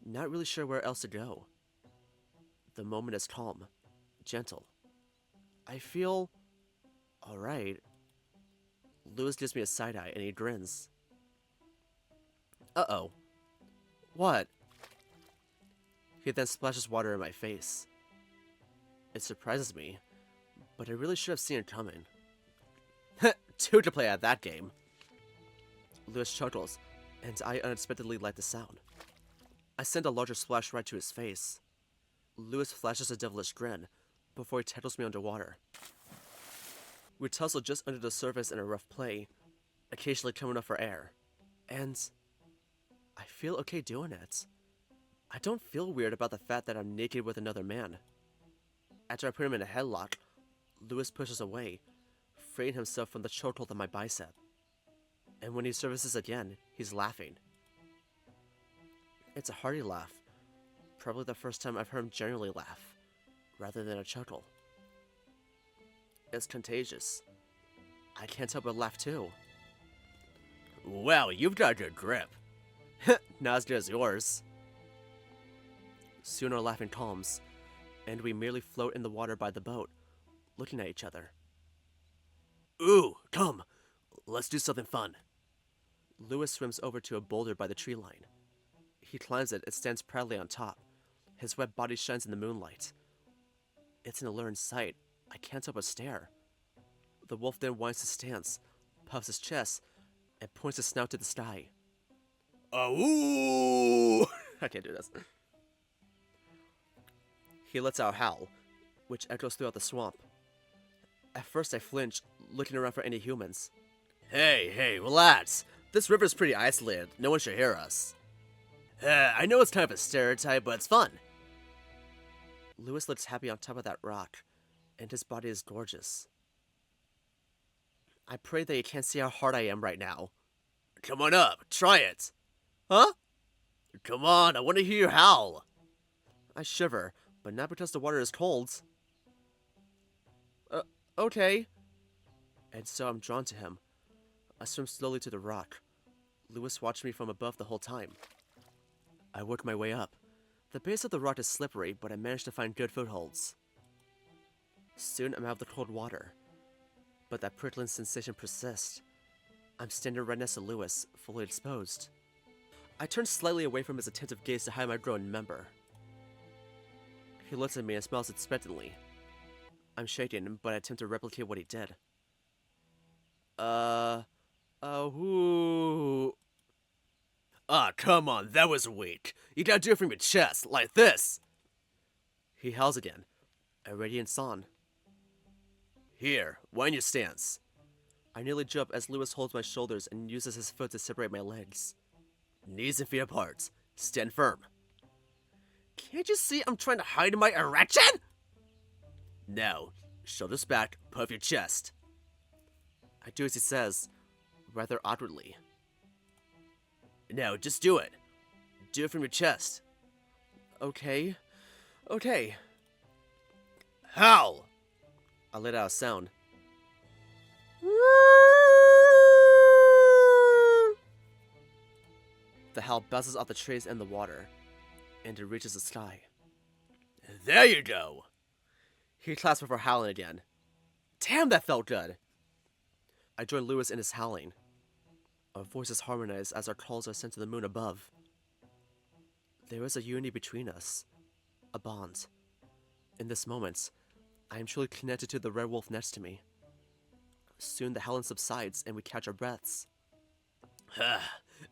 not really sure where else to go. The moment is calm, gentle. I feel alright. Lewis gives me a side eye and he grins. Uh-oh. What? He then splashes water in my face. It surprises me, but I really should have seen it coming. Two to play at that game. Lewis chuckles, and I unexpectedly like the sound. I send a larger splash right to his face. Lewis flashes a devilish grin before he tackles me underwater. We tussle just under the surface in a rough play, occasionally coming up for air. And I feel okay doing it. I don't feel weird about the fact that I'm naked with another man. After I put him in a headlock, Lewis pushes away, freeing himself from the chokehold on my bicep. And when he surfaces again, he's laughing. It's a hearty laugh, probably the first time I've heard him genuinely laugh, rather than a chuckle. It's contagious. I can't help but laugh too. Well, you've got a good grip. Not as good as yours. Soon our laughing calms, and we merely float in the water by the boat, looking at each other. Ooh, come! Let's do something fun. Lewis swims over to a boulder by the tree line. He climbs it and stands proudly on top. His wet body shines in the moonlight. It's an alluring sight. I can't help but stare. The wolf then winds his stance, puffs his chest, and points his snout to the sky. AWOO! I can't do this. He lets out a howl, which echoes throughout the swamp. At first I flinch, looking around for any humans. Hey, relax. This river's pretty isolated. No one should hear us. I know it's kind of a stereotype, but it's fun. Lewis looks happy on top of that rock, and his body is gorgeous. I pray that you can't see how hard I am right now. Come on up, try it. Huh? Come on, I want to hear you howl. I shiver, but not because the water is cold. Okay. And so I'm drawn to him. I swim slowly to the rock. Lewis watched me from above the whole time. I work my way up. The base of the rock is slippery, but I manage to find good footholds. Soon I'm out of the cold water. But that prickling sensation persists. I'm standing right next to Lewis, fully exposed. I turn slightly away from his attentive gaze to hide my growing member. He looks at me and smiles expectantly. I'm shaken, but I attempt to replicate what he did. Who? Ah, come on, that was weak. You gotta do it from your chest, like this. He howls again, a radiance on. Here, wind your stance. I nearly jump as Lewis holds my shoulders and uses his foot to separate my legs. Knees and feet apart. Stand firm. Can't you see I'm trying to hide my erection? Now, shoulders back, puff your chest. I do as he says, rather awkwardly. Now, just do it. Do it from your chest. Okay. Howl! I let out a sound. The howl bounces off the trees and the water, and it reaches the sky. There you go! He claps before howling again. Damn, that felt good! I join Lewis in his howling. Our voices harmonize as our calls are sent to the moon above. There is a unity between us, a bond. In this moment, I am truly connected to the werewolf next to me. Soon the howling subsides and we catch our breaths.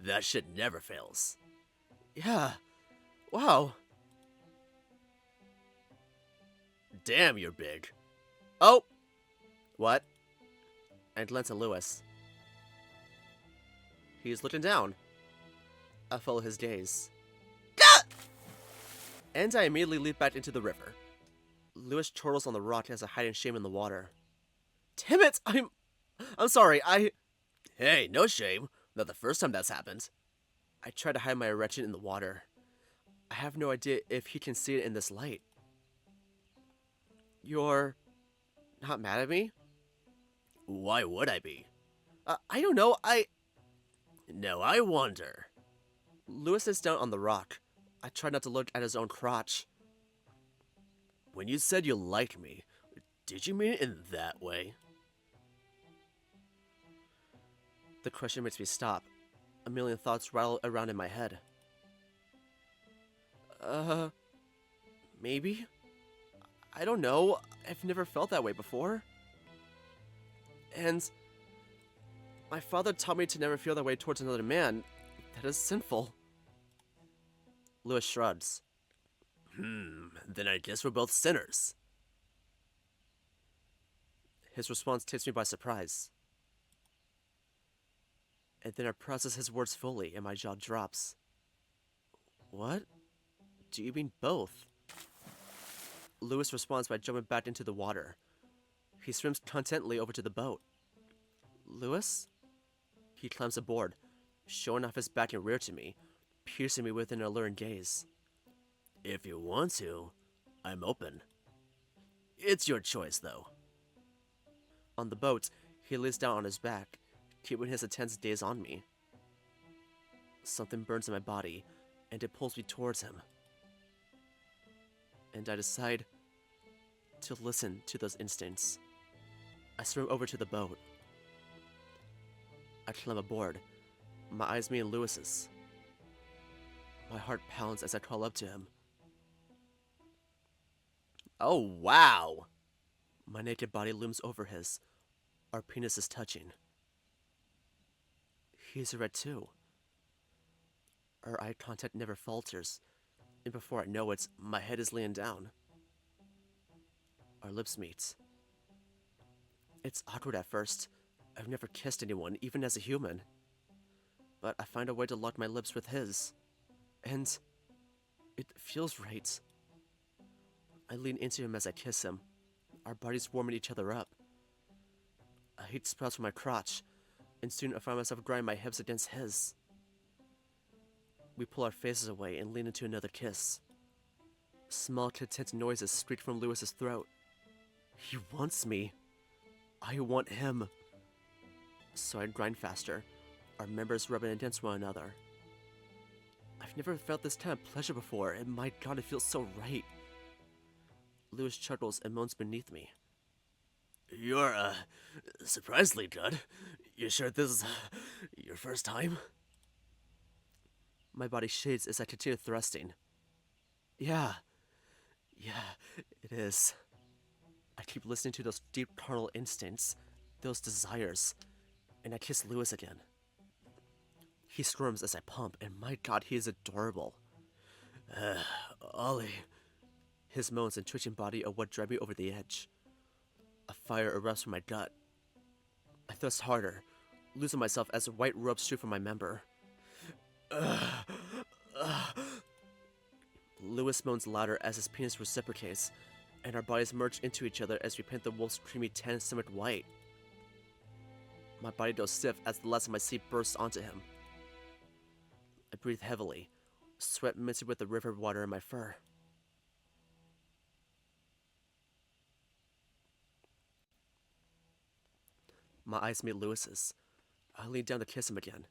That shit never fails. Yeah. Wow. Damn, you're big. Oh! What? I glance at Lewis. He's looking down. I follow his gaze. Ah! And I immediately leap back into the river. Lewis chortles on the rock as I hide in shame in the water. Damn it! I'm sorry, Hey, no shame. Not the first time that's happened. I try to hide my erection in the water. I have no idea if he can see it in this light. You're not mad at me? Why would I be? I don't know, No, I wonder. Lewis sits down on the rock. I try not to look at his own crotch. When you said you liked me, did you mean it in that way? The question makes me stop. A million thoughts rattle around in my head. Maybe? I don't know. I've never felt that way before. And my father taught me to never feel that way towards another man. That is sinful. Lewis shrugs. Then I guess we're both sinners. His response takes me by surprise. And then I process his words fully and my jaw drops. What? Do you mean both? Lewis responds by jumping back into the water. He swims contentedly over to the boat. Lewis? He climbs aboard, showing off his back and rear to me, piercing me with an alluring gaze. If you want to, I'm open. It's your choice, though. On the boat, he lays down on his back, keeping his intense gaze on me. Something burns in my body, and it pulls me towards him. And I decide to listen to those instincts. I swim over to the boat. I climb aboard, my eyes meeting Lewis's. My heart pounds as I crawl up to him. Oh, wow! My naked body looms over his. Our penises touching. He's a Rhettoe. Our eye contact never falters, and before I know it, my head is laying down. Our lips meet. It's awkward at first. I've never kissed anyone, even as a human. But I find a way to lock my lips with his. And it feels right. I lean into him as I kiss him, our bodies warming each other up. A heat sprouts from my crotch, and soon I find myself grinding my hips against his. We pull our faces away and lean into another kiss. Small, content noises screech from Lewis's throat. He wants me. I want him. So I grind faster, our members rubbing against one another. I've never felt this kind of pleasure before, and my god, it feels so right. Lewis chuckles and moans beneath me. You're, surprisingly good. You sure this is, your first time? My body shades as I continue thrusting. Yeah, it is. I keep listening to those deep carnal instincts, those desires, and I kiss Lewis again. He squirms as I pump, and my god, he is adorable. Ollie. His moans and twitching body are what drive me over the edge. A fire erupts from my gut. I thrust harder, losing myself as white ropes shoot from my member. Lewis moans louder as his penis reciprocates, and our bodies merge into each other as we paint the wolf's creamy tan stomach white. My body goes stiff as the last of my sleep bursts onto him. I breathe heavily, sweat mixed with the river water in my fur. My eyes meet Lewis's. I lean down to kiss him again.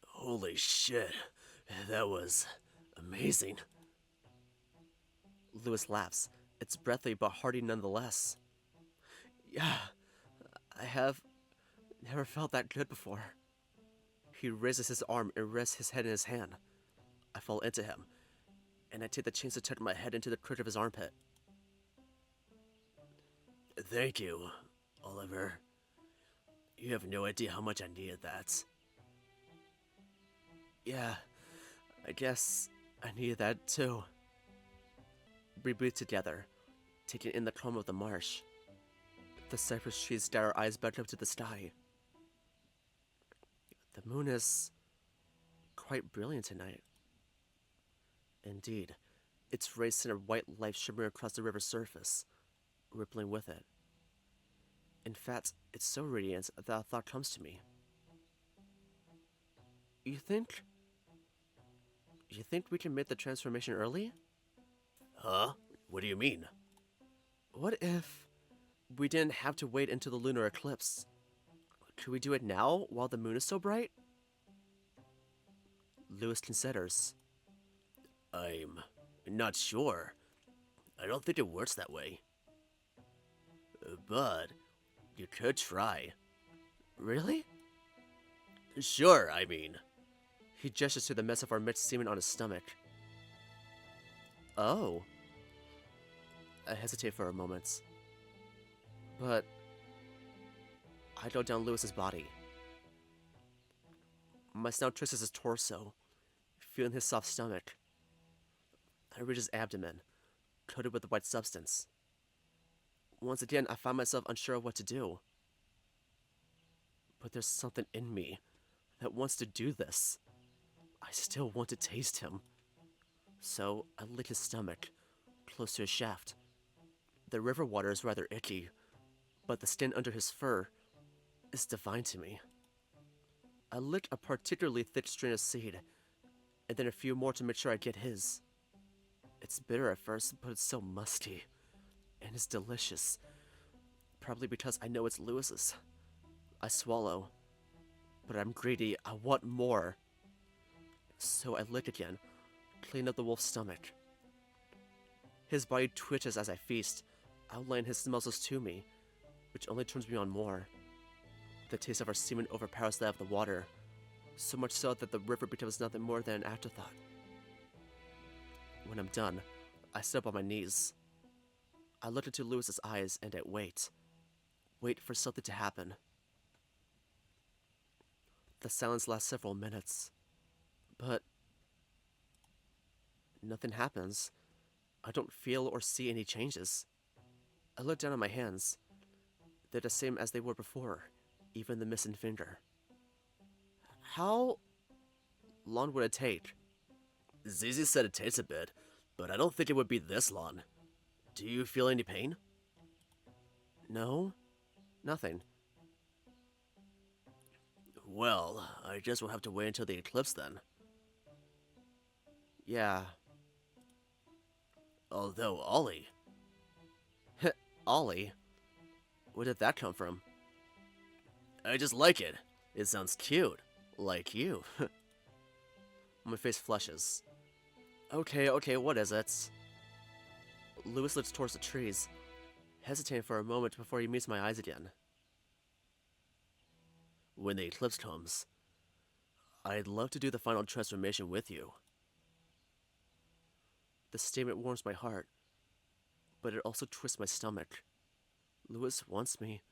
Holy shit, that was amazing. Lewis laughs. It's breathy but hearty nonetheless. Yeah, I have never felt that good before. He raises his arm and rests his head in his hand. I fall into him, and I take the chance to tuck my head into the crick of his armpit. Thank you, Oliver. You have no idea how much I needed that. Yeah, I guess I needed that too. We breathe together, taking in the calm of the marsh. The cypress trees stare our eyes back up to the sky. The moon is quite brilliant tonight. Indeed, its rays send a white light shimmering across the river's surface, rippling with it. In fact, it's so radiant that a thought comes to me. You think we can make the transformation early? Huh? What do you mean? What if We didn't have to wait until the lunar eclipse. Could we do it now, while the moon is so bright? Lewis considers. I'm not sure. I don't think it works that way. But you could try. Really? Sure, I mean. He gestures to the mess of our mixed semen on his stomach. Oh. I hesitate for a moment. But I go down Lewis's body. My snout twists his torso, feeling his soft stomach. I reach his abdomen, coated with a white substance. Once again, I find myself unsure of what to do. But there's something in me that wants to do this. I still want to taste him. So I lick his stomach, close to his shaft. The river water is rather icky, but the skin under his fur is divine to me. I lick a particularly thick strain of seed, and then a few more to make sure I get his. It's bitter at first, but it's so musty, and it's delicious. Probably because I know it's Lewis's. I swallow, but I'm greedy. I want more. So I lick again, clean up the wolf's stomach. His body twitches as I feast, outlining his muscles to me, which only turns me on more. The taste of our semen overpowers that of the water, so much so that the river becomes nothing more than an afterthought. When I'm done, I sit up on my knees. I look into Lewis's eyes and I wait. Wait for something to happen. The silence lasts several minutes, but nothing happens. I don't feel or see any changes. I look down at my hands. They're the same as they were before, even the missing finger. How long would it take? Zizi said it takes a bit, but I don't think it would be this long. Do you feel any pain? No, nothing. Well, I guess we'll have to wait until the eclipse then. Yeah. Although, Ollie. Ollie? Where did that come from? I just like it. It sounds cute. Like you. My face flushes. Okay, what is it? Lewis looks towards the trees, hesitating for a moment before he meets my eyes again. When the eclipse comes, I'd love to do the final transformation with you. The statement warms my heart, but it also twists my stomach. Lewis wants me,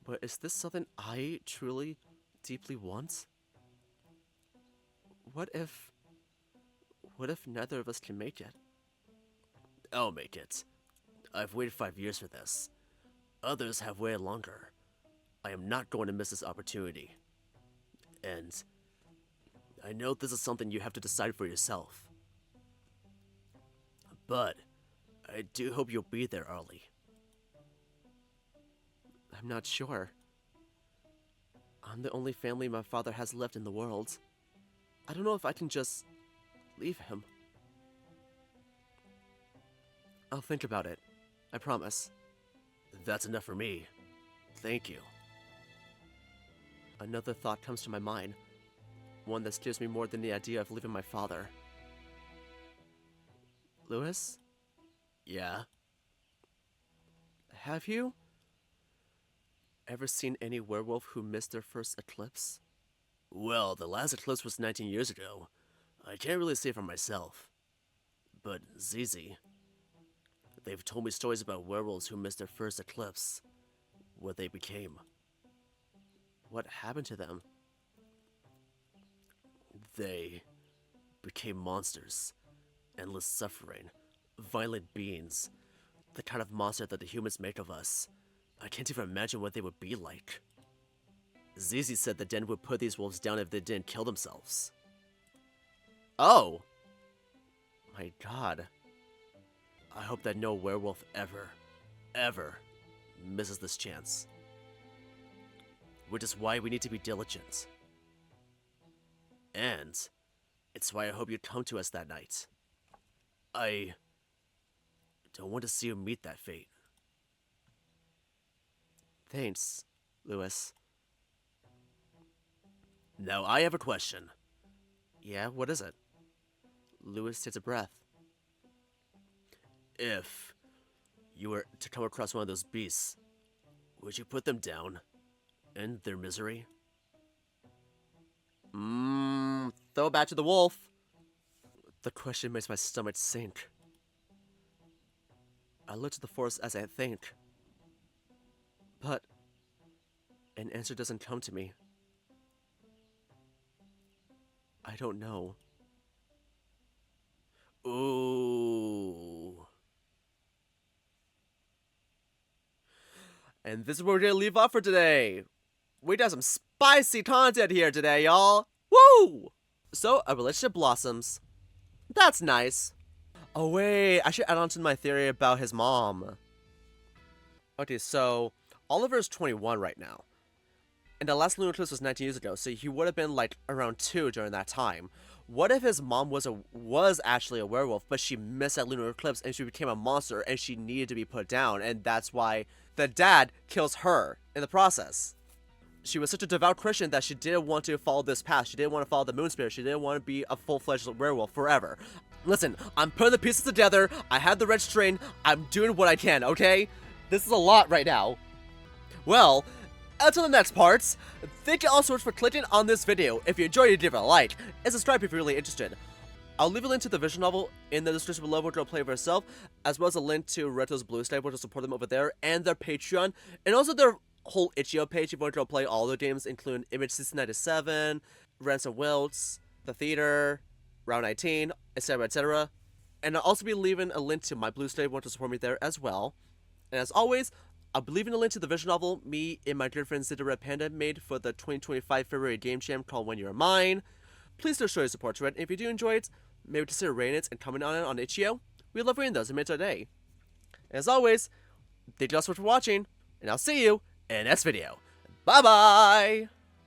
but is this something I truly, deeply want? What if neither of us can make it? I'll make it. I've waited 5 years for this. Others have waited longer. I am not going to miss this opportunity. And I know this is something you have to decide for yourself. But I do hope you'll be there, Ollie. I'm not sure. I'm the only family my father has left in the world. I don't know if I can just leave him. I'll think about it. I promise. That's enough for me. Thank you. Another thought comes to my mind. One that scares me more than the idea of leaving my father. Lewis? Yeah? Have you ever seen any werewolf who missed their first eclipse? Well, the last eclipse was 19 years ago. I can't really say for myself. But Zizi, they've told me stories about werewolves who missed their first eclipse. What they became. What happened to them? They became monsters. Endless suffering. Violent beings. The kind of monster that the humans make of us. I can't even imagine what they would be like. Zizi said the den would put these wolves down if they didn't kill themselves. Oh! My god. I hope that no werewolf ever misses this chance. Which is why we need to be diligent. And it's why I hope you come to us that night. I don't want to see you meet that fate. Thanks, Lewis. Now I have a question. Yeah, what is it? Lewis takes a breath. If you were to come across one of those beasts, would you put them down? End their misery? Throw it back to the wolf. The question makes my stomach sink. I look to the forest as I think. But an answer doesn't come to me. I don't know. Ooh. And this is where we're gonna leave off for today. We got some spicy content here today, y'all. Woo! So, a relationship blossoms. That's nice. Oh wait, I should add on to my theory about his mom. Okay, so Oliver's 21 right now. And the last lunar eclipse was 19 years ago, so he would have been like around 2 during that time. What if his mom was actually a werewolf, but she missed that lunar eclipse and she became a monster and she needed to be put down, and that's why the dad kills her in the process. She was such a devout Christian that she didn't want to follow this path. She didn't want to follow the moon spirit. She didn't want to be a full-fledged werewolf forever. Listen, I'm putting the pieces together. I have the red strain. I'm doing what I can, okay? This is a lot right now. Well, until the next parts, thank you all so much for clicking on this video. If you enjoyed it, give it a like, and subscribe if you're really interested. I'll leave a link to the visual novel in the description below where you'll play for yourself, as well as a link to Rhettoe's Blue State, which will support them over there, and their Patreon, and also their whole itchio page if you want to play all the games, including Image 697, Ransom Wilts, The Theater, Round 19, etc, etc. And I'll also be leaving a link to my Blue State if you want to support me there as well. And as always, I'll be leaving a link to the visual novel me and my dear friend Zeta Red Panda made for the 2025 February Game Jam called When You're Mine. Please do show your support to it, and if you do enjoy it, maybe consider rating it and commenting on it on itchio. We love reading those and makes our day. And as always, thank you all so much for watching, and I'll see you in the next video. Bye bye!